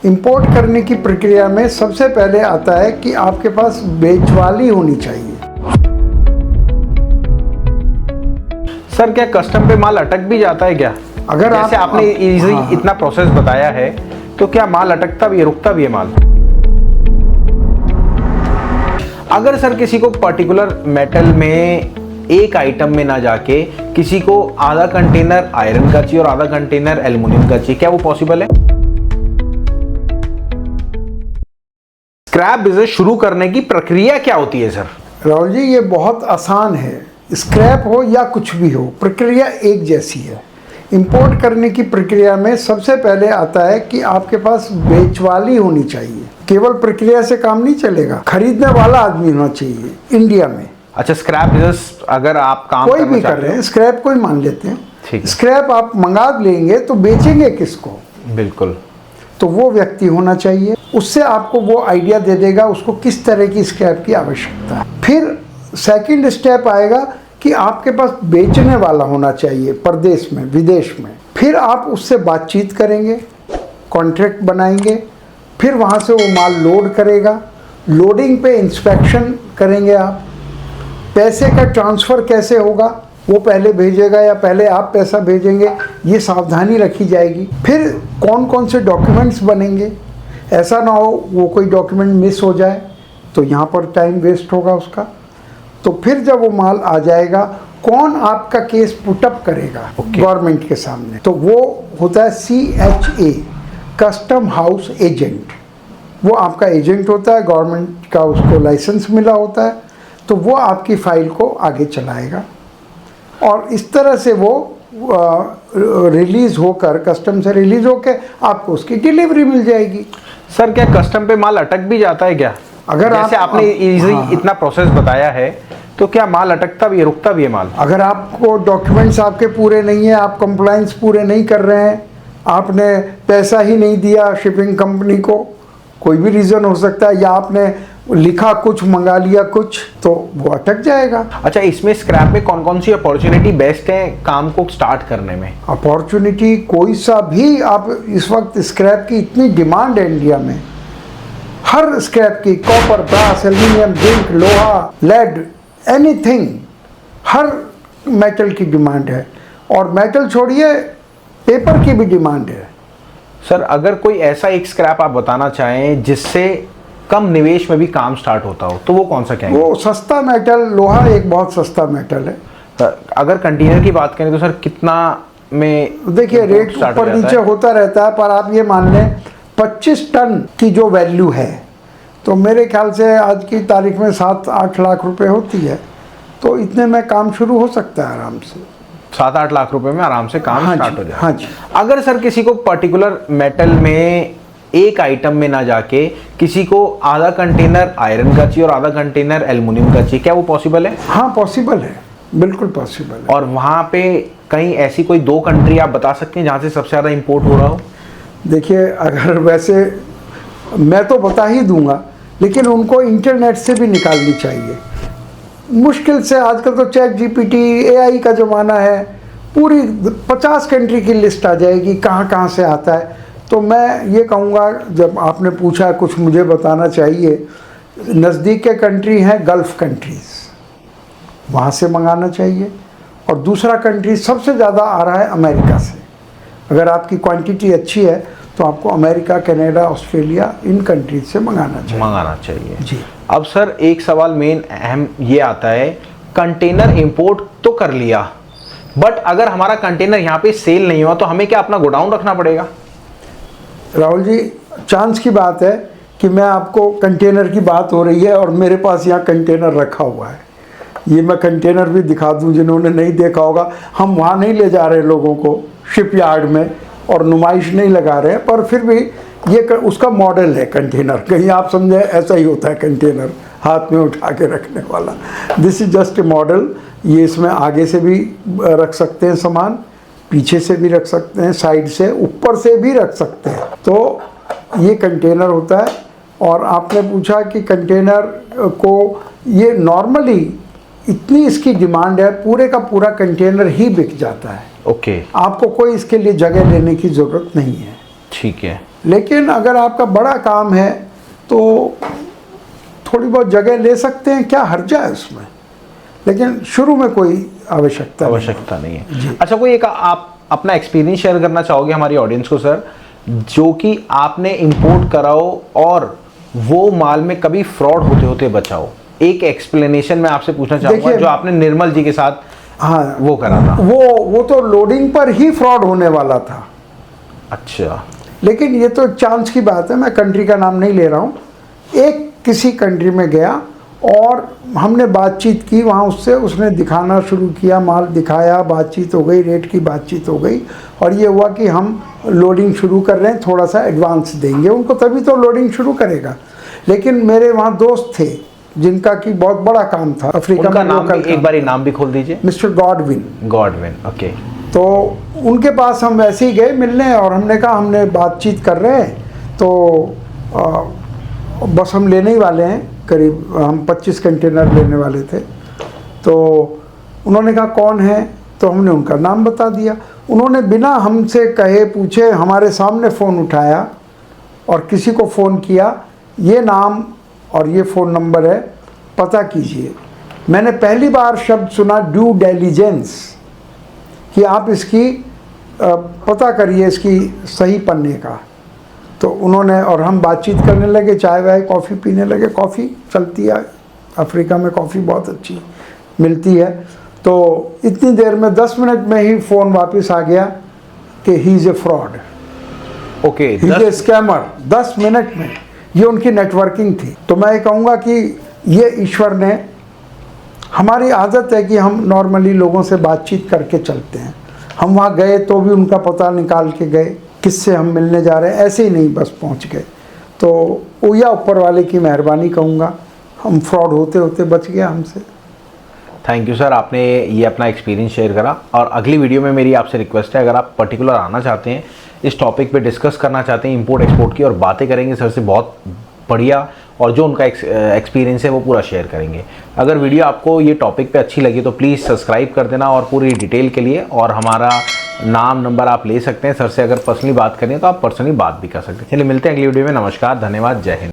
Import करने की प्रक्रिया में सबसे पहले आता है कि आपके पास बेचवाली होनी चाहिए। सर क्या कस्टम पे माल अटक भी जाता है क्या? अगर जैसे आपने इतना प्रोसेस बताया है, तो क्या माल अटकता भी है, रुकता भी है माल? अगर सर किसी को पर्टिकुलर मेटल में एक आइटम में ना जाके किसी को आधा कंटेनर आयरन का चाहिए और आधा कंटेनर एल्युमिनियम का चाहिए, क्या वो पॉसिबल है? स्क्रैप बिजनेस शुरू करने की प्रक्रिया क्या होती है सर? राहुल जी, ये बहुत आसान है। स्क्रैप हो या कुछ भी हो, प्रक्रिया एक जैसी है। इंपोर्ट करने की प्रक्रिया में सबसे पहले आता है कि आपके पास बेचवाली होनी चाहिए। केवल प्रक्रिया से काम नहीं चलेगा, खरीदने वाला आदमी होना चाहिए इंडिया में। अच्छा, स्क्रैप बिजनेस अगर आप काम कोई भी कर रहे हैं, स्क्रैप कोई मान लेते हैं, ठीक। स्क्रैप आप मंगा लेंगे तो बेचेंगे किसको? बिल्कुल। तो वो व्यक्ति होना चाहिए, उससे आपको वो आइडिया दे देगा उसको किस तरह की स्क्रैप की आवश्यकता है। फिर सेकंड स्टेप आएगा कि आपके पास बेचने वाला होना चाहिए प्रदेश में, विदेश में। फिर आप उससे बातचीत करेंगे, कॉन्ट्रैक्ट बनाएंगे, फिर वहाँ से वो माल लोड करेगा। लोडिंग पे इंस्पेक्शन करेंगे आप। पैसे का ट्रांसफ़र कैसे होगा, वो पहले भेजेगा या पहले आप पैसा भेजेंगे, ये सावधानी रखी जाएगी। फिर कौन कौन से डॉक्यूमेंट्स बनेंगे, ऐसा ना हो वो कोई डॉक्यूमेंट मिस हो जाए तो यहाँ पर टाइम वेस्ट होगा उसका। तो फिर जब वो माल आ जाएगा, कौन आपका केस पुटअप करेगा गवर्नमेंट के सामने, तो वो होता है CHA, कस्टम हाउस एजेंट। वो आपका एजेंट होता है, गवर्नमेंट का उसको लाइसेंस मिला होता है, तो वो आपकी फाइल को आगे चलाएगा और इस तरह से वो रिलीज़ होकर, कस्टम से रिलीज़ होकर आपको उसकी डिलीवरी मिल जाएगी। सर क्या कस्टम पे माल अटक भी जाता है क्या? अगर जैसे आपने इतना प्रोसेस बताया है, तो क्या माल अटकता भी है, रुकता भी है माल? अगर आपको डॉक्यूमेंट्स आपके पूरे नहीं है, आप कंप्लाइंस पूरे नहीं कर रहे हैं, आपने पैसा ही नहीं दिया शिपिंग कंपनी को, कोई भी रीज़न हो सकता है, या आपने लिखा कुछ मंगा लिया कुछ, तो वो अटक जाएगा। अच्छा, इसमें स्क्रैप में कौन कौन सी अपॉर्चुनिटी बेस्ट है काम को स्टार्ट करने में? अपॉर्चुनिटी कोई सा भी, आप इस वक्त स्क्रैप की इतनी डिमांड है इंडिया में, हर स्क्रैप की, कॉपर, ब्रास, एल्यूमिनियम, जिंक, लोहा, लेड, एनीथिंग, हर मेटल की डिमांड है। और मेटल छोड़िए, पेपर की भी डिमांड है। सर अगर कोई ऐसा एक स्क्रैप आप बताना चाहें जिससे कम निवेश में भी काम स्टार्ट होता हो, तो वो कौन सा कहेंगे? वो सस्ता मेटल, लोहा एक बहुत सस्ता मेटल है। अगर कंटेनर की बात करें तो सर कितना में? देखिए, रेट ऊपर नीचे होता रहता है, पर आप ये मान लें 25 टन की जो वैल्यू है, तो मेरे ख्याल से आज की तारीख में 7-8 लाख रुपए होती है। तो इतने में काम शुरू हो सकता है आराम से। 7-8 लाख रुपए में आराम से काम स्टार्ट हो जाए। हाँ जी। अगर सर किसी को पर्टिकुलर मेटल में एक आइटम में ना जाके किसी को आधा कंटेनर आयरन का चाहिए और आधा कंटेनर एल्युमिनियम का चाहिए, क्या वो पॉसिबल है? हाँ, पॉसिबल है, बिल्कुल पॉसिबल है। और वहाँ पे कहीं ऐसी कोई 2 कंट्री आप बता सकते हैं जहाँ से सबसे ज़्यादा इंपोर्ट हो रहा हो? देखिए, अगर वैसे मैं तो बता ही दूंगा, लेकिन उनको इंटरनेट से भी निकालनी चाहिए। मुश्किल से, आजकल तो चैट GPT, AI का ज़माना है, पूरी 50 कंट्री की लिस्ट आ जाएगी कहाँ कहाँ से आता है। तो मैं ये कहूँगा, जब आपने पूछा कुछ मुझे बताना चाहिए, नज़दीक के कंट्री हैं गल्फ़ कंट्रीज़, वहाँ से मंगाना चाहिए। और दूसरा कंट्री सबसे ज़्यादा आ रहा है अमेरिका से। अगर आपकी क्वांटिटी अच्छी है तो आपको अमेरिका, कनाडा, ऑस्ट्रेलिया, इन कंट्रीज से मंगाना चाहिए जी। अब सर एक सवाल मेन अहम ये आता है, कंटेनर इंपोर्ट तो कर लिया, बट अगर हमारा कंटेनर यहाँ पे सेल नहीं हुआ तो हमें क्या अपना गोडाउन रखना पड़ेगा? राहुल जी, चांस की बात है कि मैं आपको, कंटेनर की बात हो रही है और मेरे पास यहाँ कंटेनर रखा हुआ है। ये मैं कंटेनर भी दिखा दूँ, जिन्होंने नहीं देखा होगा। हम वहाँ नहीं ले जा रहे लोगों को शिपयार्ड में और नुमाइश नहीं लगा रहे हैं, पर फिर भी ये उसका मॉडल है कंटेनर। कहीं आप समझे ऐसा ही होता है कंटेनर, हाथ में उठा के रखने वाला। This is just a model. ये इसमें आगे से भी रख सकते हैं सामान, पीछे से भी रख सकते हैं, साइड से, ऊपर से भी रख सकते हैं। तो ये कंटेनर होता है। और आपने पूछा कि कंटेनर को, ये नॉर्मली इतनी इसकी डिमांड है, पूरे का पूरा कंटेनर ही बिक जाता है। ओके। आपको कोई इसके लिए जगह लेने की ज़रूरत नहीं है। ठीक है। लेकिन अगर आपका बड़ा काम है तो थोड़ी बहुत जगह ले सकते हैं, क्या हर्जा है उसमें, लेकिन शुरू में कोई आवश्यकता नहीं है। अच्छा, कोई एक आप अपना एक्सपीरियंस शेयर करना चाहोगे हमारी ऑडियंस को सर, जो कि आपने इंपोर्ट कराओ और वो माल में कभी फ्रॉड होते होते बचाओ? एक एक्सप्लेनेशन मैं आपसे पूछना चाहूंगा जो आपने निर्मल जी के साथ हाँ वो करा था। वो तो लोडिंग पर ही फ्रॉड होने वाला था। अच्छा, लेकिन ये तो चांस की बात है, मैं कंट्री का नाम नहीं ले रहा हूँ। एक किसी कंट्री में गया और हमने बातचीत की वहाँ उससे, उसने दिखाना शुरू किया, माल दिखाया, बातचीत हो गई, रेट की बातचीत हो गई और ये हुआ कि हम लोडिंग शुरू कर रहे हैं, थोड़ा सा एडवांस देंगे उनको, तभी तो लोडिंग शुरू करेगा। लेकिन मेरे वहाँ दोस्त थे जिनका कि बहुत बड़ा काम था अफ्रीका में। नाम एक बार नाम भी खोल दीजिए। Mister Godwin. ओके। तो उनके पास हम वैसे ही गए मिलने और हमने कहा हमने बातचीत कर रहे हैं तो बस हम लेने ही वाले हैं, करीब हम 25 कंटेनर लेने वाले थे। तो उन्होंने कहा कौन है, तो हमने उनका नाम बता दिया। उन्होंने बिना हमसे कहे पूछे हमारे सामने फ़ोन उठाया और किसी को फ़ोन किया, ये नाम और ये फ़ोन नंबर है, पता कीजिए। मैंने पहली बार शब्द सुना ड्यू डिलिजेंस, कि आप इसकी पता करिए इसकी सही पन्ने का। तो उन्होंने और हम बातचीत करने लगे, चाय वाय कॉफ़ी पीने लगे। कॉफ़ी चलती है अफ्रीका में, कॉफ़ी बहुत अच्छी मिलती है। तो इतनी देर में 10 मिनट में ही फ़ोन वापस आ गया कि he is a fraud, okay, he is a scammer. 10 minute में, ये उनकी नेटवर्किंग थी। तो मैं ये कहूँगा कि ये ईश्वर ने, हमारी आदत है कि हम नॉर्मली लोगों से बातचीत करके चलते हैं। हम वहाँ गए तो भी उनका पता निकाल के गए, किससे हम मिलने जा रहे हैं, ऐसे ही नहीं बस पहुँच गए। तो वो या ऊपर वाले की मेहरबानी कहूँगा, हम फ्रॉड होते होते बच गया हमसे। थैंक यू सर, आपने ये अपना एक्सपीरियंस शेयर करा। और अगली वीडियो में मेरी आपसे रिक्वेस्ट है, अगर आप पर्टिकुलर आना चाहते हैं, इस टॉपिक पे डिस्कस करना चाहते हैं इंपोर्ट एक्सपोर्ट की, और बातें करेंगे सर से बहुत बढ़िया, और जो उनका एक्सपीरियंस है वो पूरा शेयर करेंगे। अगर वीडियो आपको ये टॉपिक पे अच्छी लगी तो प्लीज़ सब्सक्राइब कर देना, और पूरी डिटेल के लिए और हमारा नाम नंबर आप ले सकते हैं। सर से अगर पर्सनली बात करें तो आप पर्सनली बात भी कर सकते हैं। चलिए मिलते हैं अगली वीडियो में। नमस्कार, धन्यवाद, जय हिंद।